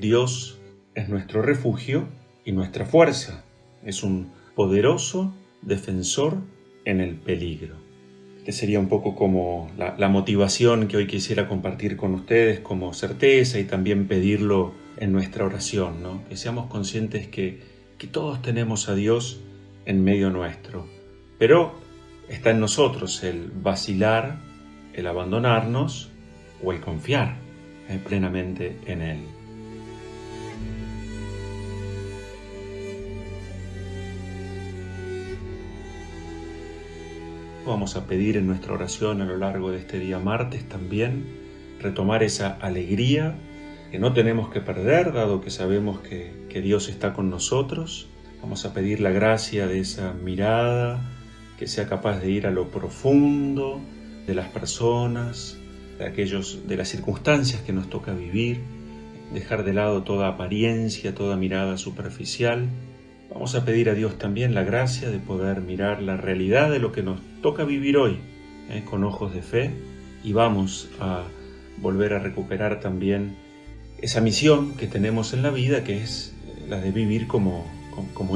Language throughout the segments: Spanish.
Dios es nuestro refugio y nuestra fuerza. Es un poderoso defensor en el peligro. Este sería un poco como la motivación que hoy quisiera compartir con ustedes como certeza y también pedirlo en nuestra oración, ¿no? Que seamos conscientes que todos tenemos a Dios en medio nuestro, pero está en nosotros el vacilar, el abandonarnos o el confiar plenamente en Él. Vamos a pedir en nuestra oración a lo largo de este día martes también retomar esa alegría que no tenemos que perder, dado que sabemos que Dios está con nosotros. Vamos a pedir la gracia de esa mirada que sea capaz de ir a lo profundo de las personas, de las circunstancias que nos toca vivir, dejar de lado toda apariencia, toda mirada superficial. Vamos a pedir a Dios también la gracia de poder mirar la realidad de lo que nos toca vivir hoy, con ojos de fe, y vamos a volver a recuperar también esa misión que tenemos en la vida, que es la de vivir como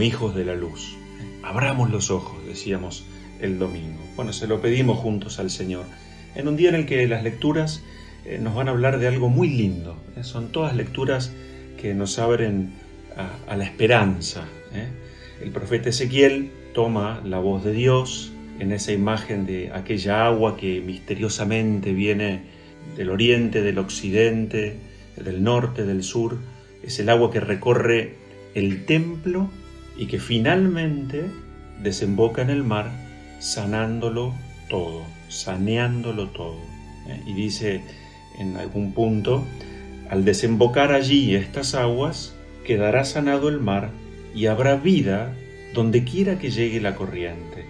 hijos de la luz. Abramos los ojos, decíamos el domingo. Bueno, se lo pedimos juntos al Señor, en un día en el que las lecturas nos van a hablar de algo muy lindo. Son todas lecturas que nos abren a la esperanza. El profeta Ezequiel toma la voz de Dios en esa imagen de aquella agua que misteriosamente viene del oriente, del occidente, del norte, del sur. Es el agua que recorre el templo y que finalmente desemboca en el mar, saneándolo todo. Y dice en algún punto: al desembocar allí estas aguas, quedará sanado el mar y habrá vida donde quiera que llegue la corriente.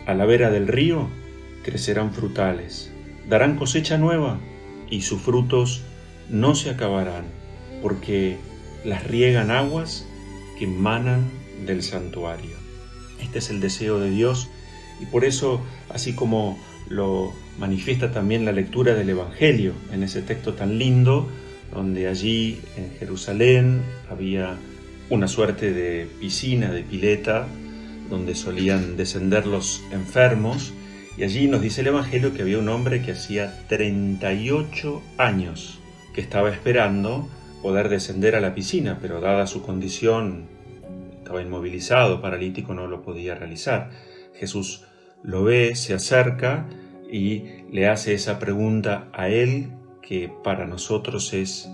A la vera del río crecerán frutales, darán cosecha nueva y sus frutos no se acabarán, porque las riegan aguas que manan del santuario. Este es el deseo de Dios, y por eso, así como lo manifiesta también la lectura del Evangelio en ese texto tan lindo, donde allí en Jerusalén había una suerte de piscina, de pileta, donde solían descender los enfermos, y allí nos dice el Evangelio que había un hombre que hacía 38 años que estaba esperando poder descender a la piscina, pero dada su condición, estaba inmovilizado, paralítico, no lo podía realizar. Jesús lo ve, se acerca y le hace esa pregunta a él, que para nosotros es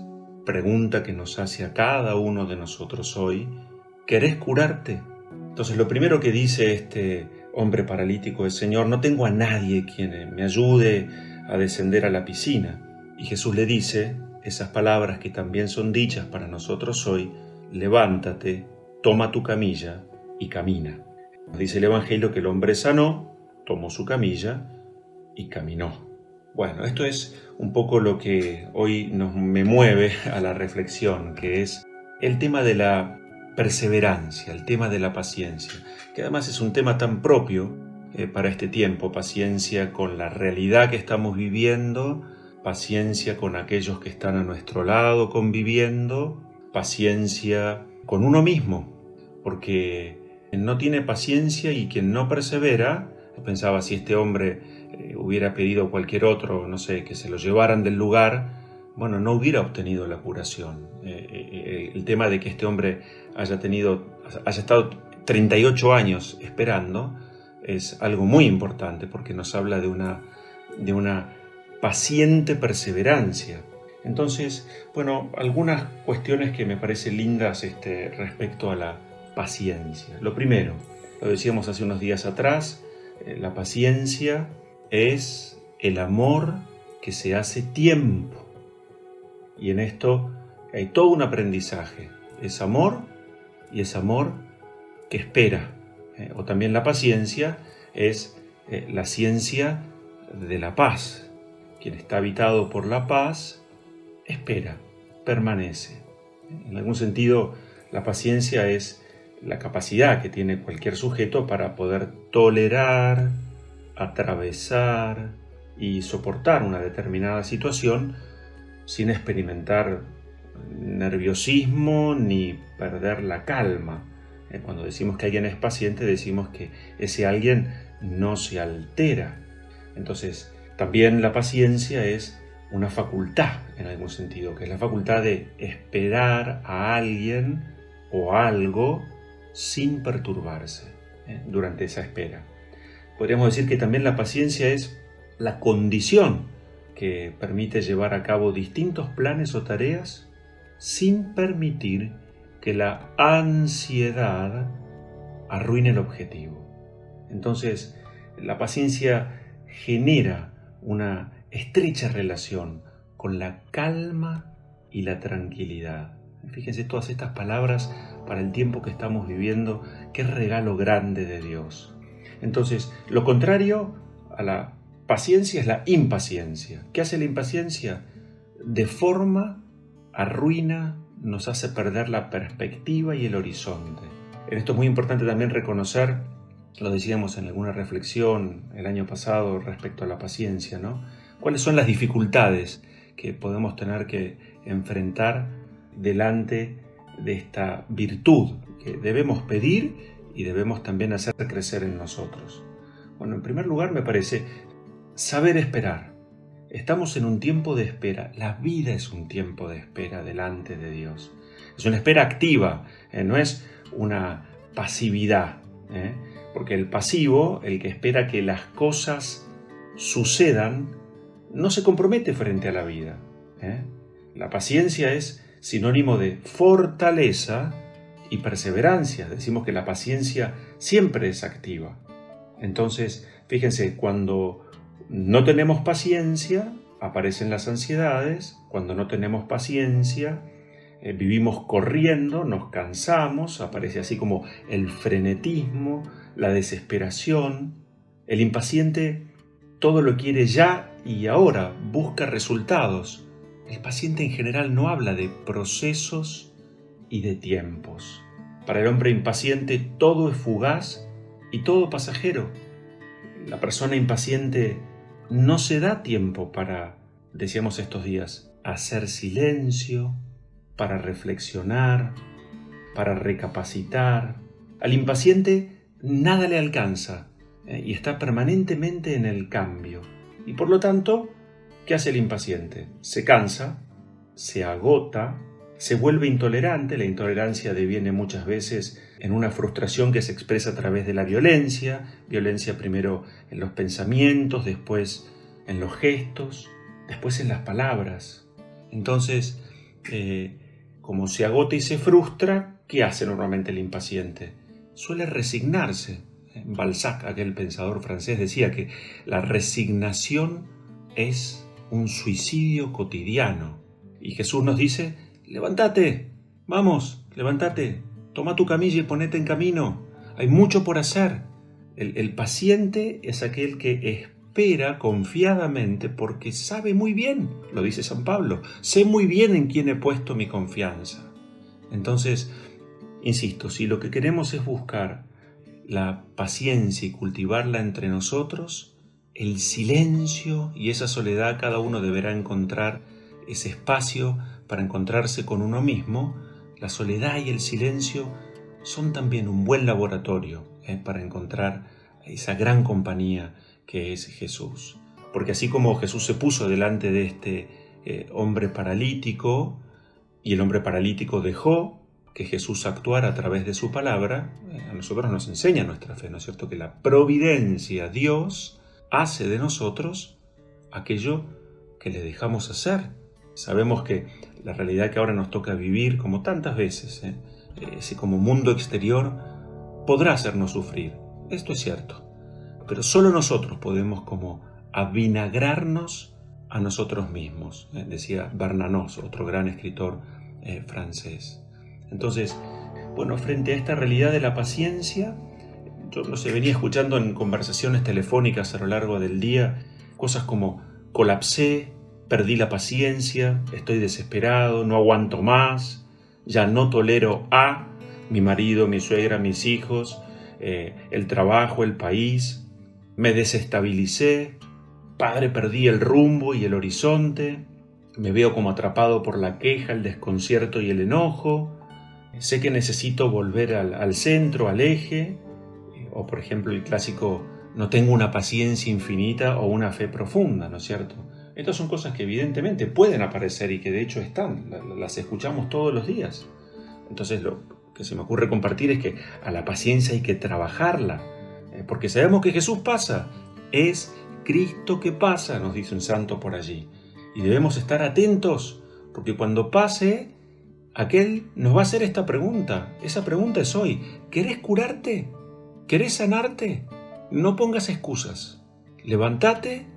pregunta que nos hace a cada uno de nosotros hoy: ¿querés curarte? Entonces lo primero que dice este hombre paralítico es: Señor, no tengo a nadie quien me ayude a descender a la piscina. Y Jesús le dice esas palabras que también son dichas para nosotros hoy: levántate, toma tu camilla y camina. Nos dice el Evangelio que el hombre sanó, tomó su camilla y caminó. Bueno, esto es un poco lo que hoy me mueve a la reflexión, que es el tema de la perseverancia, el tema de la paciencia, que además es un tema tan propio para este tiempo: paciencia con la realidad que estamos viviendo, paciencia con aquellos que están a nuestro lado conviviendo, paciencia con uno mismo, porque quien no tiene paciencia y quien no persevera, pensaba, si este hombre hubiera pedido a cualquier otro, no sé, que se lo llevaran del lugar, bueno, no hubiera obtenido la curación. El tema de que este hombre haya estado 38 años esperando es algo muy importante, porque nos habla de una paciente perseverancia. Entonces, bueno, algunas cuestiones que me parecen lindas respecto a la paciencia. Lo primero, lo decíamos hace unos días atrás, la paciencia es el amor que se hace tiempo. Y en esto hay todo un aprendizaje. Es amor, y es amor que espera. O también la paciencia es la ciencia de la paz. Quien está habitado por la paz espera, permanece. En algún sentido, la paciencia es la capacidad que tiene cualquier sujeto para poder tolerar, atravesar y soportar una determinada situación sin experimentar nerviosismo ni perder la calma. Cuando decimos que alguien es paciente, decimos que ese alguien no se altera. Entonces, también la paciencia es una facultad, en algún sentido, que es la facultad de esperar a alguien o algo sin perturbarse durante esa espera. Podríamos decir que también la paciencia es la condición que permite llevar a cabo distintos planes o tareas sin permitir que la ansiedad arruine el objetivo. Entonces, la paciencia genera una estrecha relación con la calma y la tranquilidad. Fíjense todas estas palabras para el tiempo que estamos viviendo, qué regalo grande de Dios. Entonces, lo contrario a la paciencia es la impaciencia. ¿Qué hace la impaciencia? Deforma, arruina, nos hace perder la perspectiva y el horizonte. En esto es muy importante también reconocer, lo decíamos en alguna reflexión el año pasado respecto a la paciencia, ¿no? ¿Cuáles son las dificultades que podemos tener que enfrentar delante de esta virtud que debemos pedir y debemos también hacer crecer en nosotros? Bueno, en primer lugar me parece saber esperar. Estamos en un tiempo de espera. La vida es un tiempo de espera delante de Dios. Es una espera activa, no es una pasividad. Porque el pasivo, el que espera que las cosas sucedan, no se compromete frente a la vida. La paciencia es sinónimo de fortaleza y perseverancia. Decimos que la paciencia siempre es activa. Entonces, fíjense, cuando no tenemos paciencia, aparecen las ansiedades. Cuando no tenemos paciencia, vivimos corriendo, nos cansamos, aparece así como el frenetismo, la desesperación. El impaciente todo lo quiere ya y ahora, busca resultados. El paciente en general no habla de procesos y de tiempos. Para el hombre impaciente todo es fugaz y todo pasajero. La persona impaciente no se da tiempo para, decíamos estos días, hacer silencio, para reflexionar, para recapacitar. Al impaciente nada le alcanza y está permanentemente en el cambio. Y por lo tanto, ¿qué hace el impaciente? Se cansa, se agota, se vuelve intolerante. La intolerancia deviene muchas veces en una frustración que se expresa a través de la violencia primero en los pensamientos, después en los gestos, después en las palabras. Entonces, como se agota y se frustra, ¿qué hace normalmente el impaciente? Suele resignarse. Balzac, aquel pensador francés, decía que la resignación es un suicidio cotidiano. Y Jesús nos dice: levántate, vamos, levántate, toma tu camilla y ponete en camino. Hay mucho por hacer. El paciente es aquel que espera confiadamente porque sabe muy bien, lo dice San Pablo, sé muy bien en quién he puesto mi confianza. Entonces, insisto, si lo que queremos es buscar la paciencia y cultivarla entre nosotros, el silencio y esa soledad, cada uno deberá encontrar ese espacio para encontrarse con uno mismo. La soledad y el silencio son también un buen laboratorio para encontrar esa gran compañía que es Jesús. Porque así como Jesús se puso delante de este hombre paralítico y el hombre paralítico dejó que Jesús actuara a través de su palabra, a nosotros nos enseña nuestra fe, ¿no es cierto? Que la providencia, Dios, hace de nosotros aquello que le dejamos hacer. Sabemos que la realidad que ahora nos toca vivir, como tantas veces, ese como mundo exterior, podrá hacernos sufrir. Esto es cierto. Pero solo nosotros podemos como avinagrarnos a nosotros mismos, decía Bernanos, otro gran escritor francés. Entonces, bueno, frente a esta realidad de la paciencia, yo no sé, venía escuchando en conversaciones telefónicas a lo largo del día cosas como: colapsé, perdí la paciencia, estoy desesperado, no aguanto más, ya no tolero a mi marido, mi suegra, mis hijos, el trabajo, el país, me desestabilicé, padre, perdí el rumbo y el horizonte. me veo como atrapado por la queja, el desconcierto y el enojo. Sé que necesito volver al centro, al eje, o por ejemplo el clásico, no tengo una paciencia infinita o una fe profunda, ¿no es cierto? Estas son cosas que evidentemente pueden aparecer y que de hecho están, las escuchamos todos los días. Entonces lo que se me ocurre compartir es que a la paciencia hay que trabajarla, porque sabemos que Jesús pasa, es Cristo que pasa, nos dice un santo por allí. Y debemos estar atentos, porque cuando pase, aquel nos va a hacer esta pregunta. Esa pregunta es hoy: ¿querés curarte? ¿Querés sanarte? No pongas excusas. Levántate,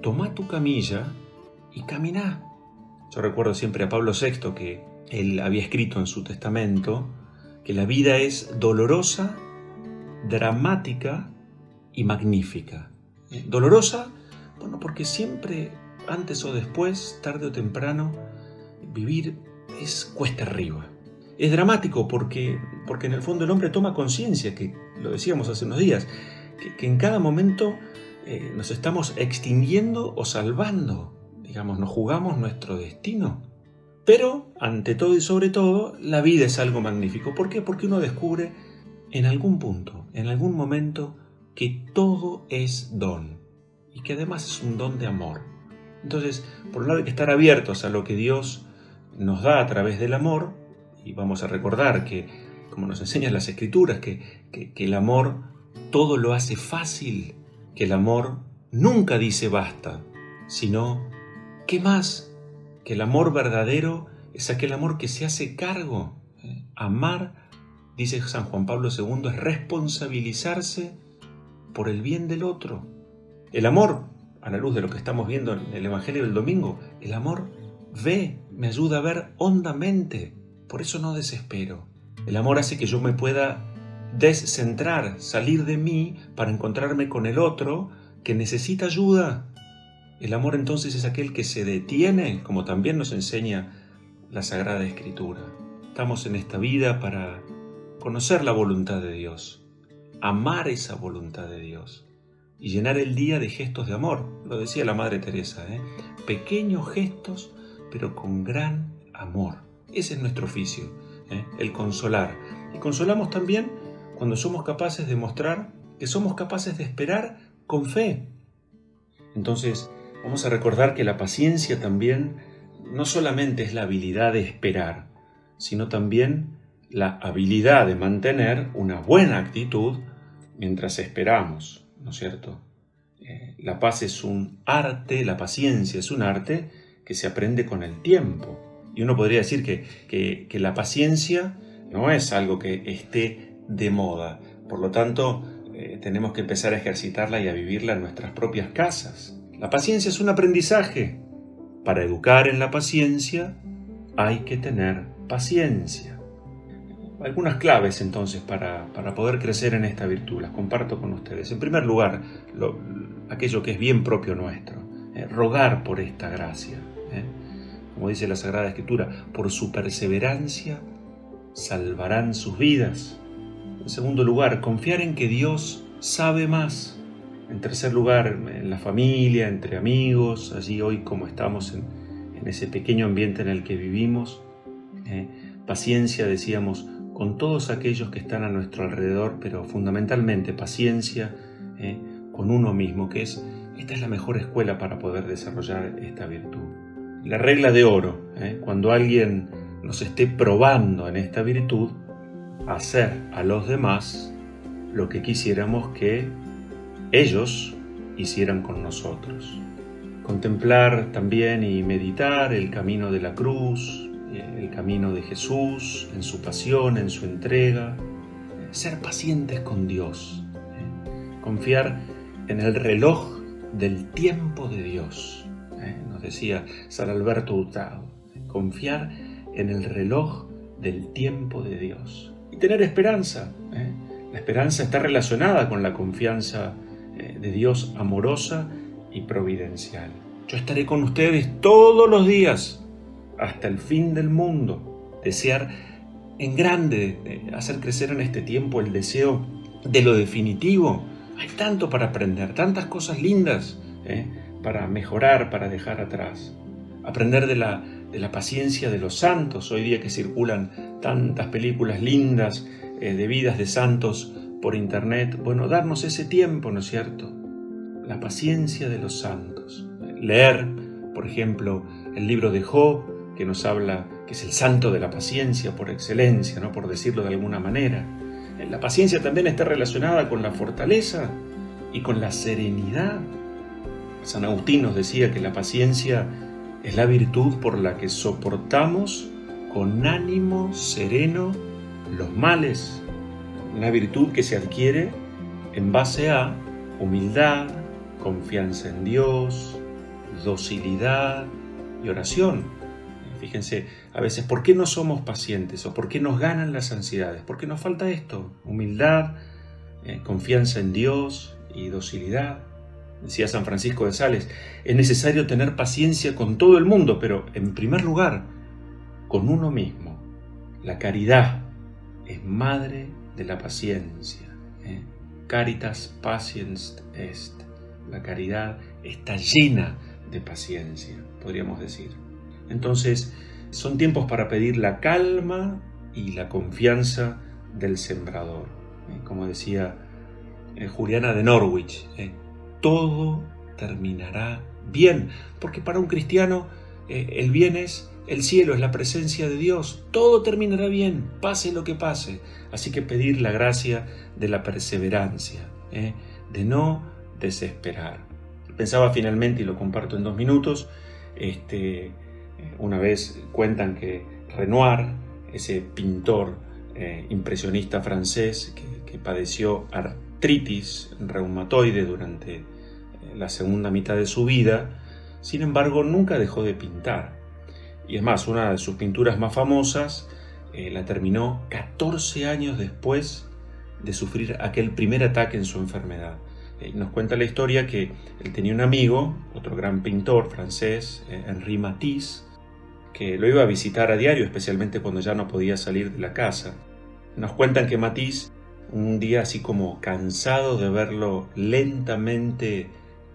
toma tu camilla y caminá. Yo recuerdo siempre a Pablo VI que él había escrito en su testamento que la vida es dolorosa, dramática y magnífica. Dolorosa, bueno, porque siempre, antes o después, tarde o temprano, vivir es cuesta arriba. Es dramático porque en el fondo el hombre toma conciencia, que lo decíamos hace unos días, que en cada momento nos estamos extinguiendo o salvando. Digamos, nos jugamos nuestro destino. Pero, ante todo y sobre todo, la vida es algo magnífico. ¿Por qué? Porque uno descubre en algún punto, en algún momento, que todo es don. Y que además es un don de amor. Entonces, por un lado hay que estar abiertos a lo que Dios nos da a través del amor. Y vamos a recordar que, como nos enseñan las Escrituras, que el amor todo lo hace fácil. Que el amor nunca dice basta, sino, ¿qué más? Que el amor verdadero es aquel amor que se hace cargo. Amar, dice San Juan Pablo II, es responsabilizarse por el bien del otro. El amor, a la luz de lo que estamos viendo en el Evangelio del domingo, el amor ve, me ayuda a ver hondamente, por eso no desespero. El amor hace que yo me pueda descentrar, salir de mí para encontrarme con el otro que necesita ayuda. El amor entonces es aquel que se detiene, como también nos enseña la Sagrada Escritura. Estamos en esta vida para conocer la voluntad de Dios, amar esa voluntad de Dios y llenar el día de gestos de amor. Lo decía la Madre Teresa, pequeños gestos, pero con gran amor. Ese es nuestro oficio, el consolar. Y consolamos también cuando somos capaces de mostrar que somos capaces de esperar con fe. Entonces, vamos a recordar que la paciencia también no solamente es la habilidad de esperar, sino también la habilidad de mantener una buena actitud mientras esperamos, ¿no es cierto? La paz es un arte, la paciencia es un arte que se aprende con el tiempo. Y uno podría decir que la paciencia no es algo que esté de moda. Por lo tanto, tenemos que empezar a ejercitarla y a vivirla en nuestras propias casas. La paciencia es un aprendizaje. Para educar en la paciencia hay que tener paciencia. Algunas claves entonces para poder crecer en esta virtud las comparto con ustedes. En primer lugar, aquello que es bien propio nuestro, rogar por esta gracia. Como dice la Sagrada Escritura, por su perseverancia salvarán sus vidas. En segundo lugar, confiar en que Dios sabe más. En tercer lugar, en la familia, entre amigos, allí hoy como estamos en ese pequeño ambiente en el que vivimos. Paciencia, decíamos, con todos aquellos que están a nuestro alrededor, pero fundamentalmente paciencia con uno mismo, esta es la mejor escuela para poder desarrollar esta virtud. La regla de oro, cuando alguien nos esté probando en esta virtud, hacer a los demás lo que quisiéramos que ellos hicieran con nosotros. Contemplar también y meditar el camino de la cruz, el camino de Jesús, en su pasión, en su entrega. Ser pacientes con Dios. Confiar en el reloj del tiempo de Dios. Nos decía San Alberto Hurtado. Confiar en el reloj del tiempo de Dios. Y tener esperanza. La esperanza está relacionada con la confianza de Dios amorosa y providencial. Yo estaré con ustedes todos los días hasta el fin del mundo. Desear en grande, hacer crecer en este tiempo el deseo de lo definitivo. Hay tanto para aprender, tantas cosas lindas para mejorar, para dejar atrás. aprender de la paciencia de los santos. Hoy día que circulan tantas películas lindas de vidas de santos por internet, bueno, darnos ese tiempo, ¿no es cierto? La paciencia de los santos. Leer, por ejemplo, el libro de Job, que nos habla que es el santo de la paciencia por excelencia, ¿no? Por decirlo de alguna manera. La paciencia también está relacionada con la fortaleza y con la serenidad. San Agustín nos decía que la paciencia es la virtud por la que soportamos con ánimo sereno los males. Una virtud que se adquiere en base a humildad, confianza en Dios, docilidad y oración. Fíjense, a veces, ¿por qué no somos pacientes? ¿O por qué nos ganan las ansiedades? Porque nos falta esto: humildad, confianza en Dios y docilidad. Decía San Francisco de Sales, es necesario tener paciencia con todo el mundo, pero en primer lugar, con uno mismo. La caridad es madre de la paciencia. Caritas patiens est. La caridad está llena de paciencia, podríamos decir. Entonces, son tiempos para pedir la calma y la confianza del sembrador. Como decía Juliana de Norwich, todo terminará bien, porque para un cristiano el bien es el cielo, es la presencia de Dios. Todo terminará bien, pase lo que pase. Así que pedir la gracia de la perseverancia, de no desesperar. Pensaba finalmente, y lo comparto en 2 minutos, una vez cuentan que Renoir, ese pintor impresionista francés que padeció artritis reumatoide durante la segunda mitad de su vida, sin embargo nunca dejó de pintar. Y es más, una de sus pinturas más famosas la terminó 14 años después de sufrir aquel primer ataque en su enfermedad. Nos cuenta la historia que él tenía un amigo, otro gran pintor francés, Henri Matisse, que lo iba a visitar a diario, especialmente cuando ya no podía salir de la casa. Nos cuentan que Matisse, un día así como cansado de verlo lentamente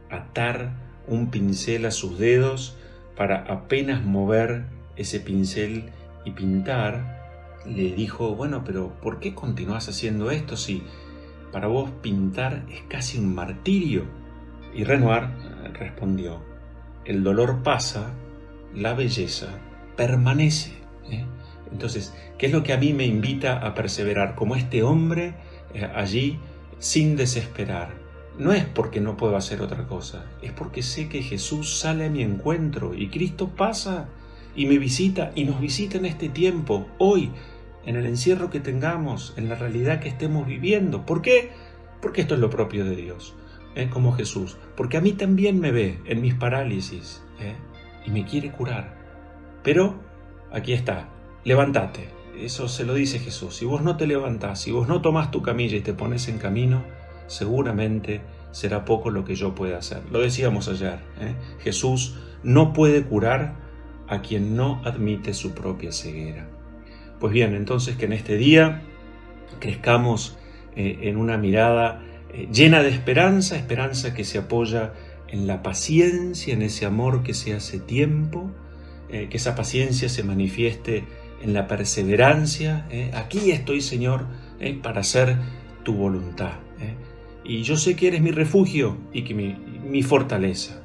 atar un pincel a sus dedos para apenas mover ese pincel y pintar, le dijo, bueno, pero ¿por qué continúas haciendo esto si para vos pintar es casi un martirio? Y Renoir respondió, el dolor pasa, la belleza permanece. Entonces, ¿qué es lo que a mí me invita a perseverar? Como este hombre allí, sin desesperar. No es porque no puedo hacer otra cosa, es porque sé que Jesús sale a mi encuentro y Cristo pasa y me visita y nos visita en este tiempo, hoy, en el encierro que tengamos, en la realidad que estemos viviendo. ¿Por qué? Porque esto es lo propio de Dios, como Jesús. Porque a mí también me ve en mis parálisis y me quiere curar. Pero aquí está, levántate. Eso se lo dice Jesús. Si vos no te levantás, si vos no tomás tu camilla y te pones en camino, seguramente será poco lo que yo pueda hacer. Lo decíamos ayer, Jesús no puede curar a quien no admite su propia ceguera. Pues bien, entonces que en este día crezcamos en una mirada llena de esperanza, esperanza que se apoya en la paciencia, en ese amor que se hace tiempo, que esa paciencia se manifieste en la perseverancia. Aquí estoy, Señor, para hacer tu voluntad. Y yo sé que eres mi refugio y que mi fortaleza.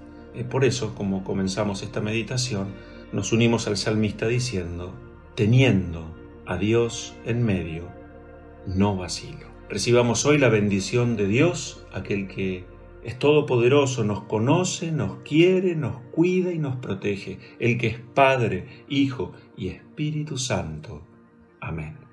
Por eso, como comenzamos esta meditación, nos unimos al salmista diciendo, teniendo a Dios en medio, no vacilo. Recibamos hoy la bendición de Dios, aquel que es todopoderoso, nos conoce, nos quiere, nos cuida y nos protege, el que es Padre, Hijo y Espíritu Santo. Amén.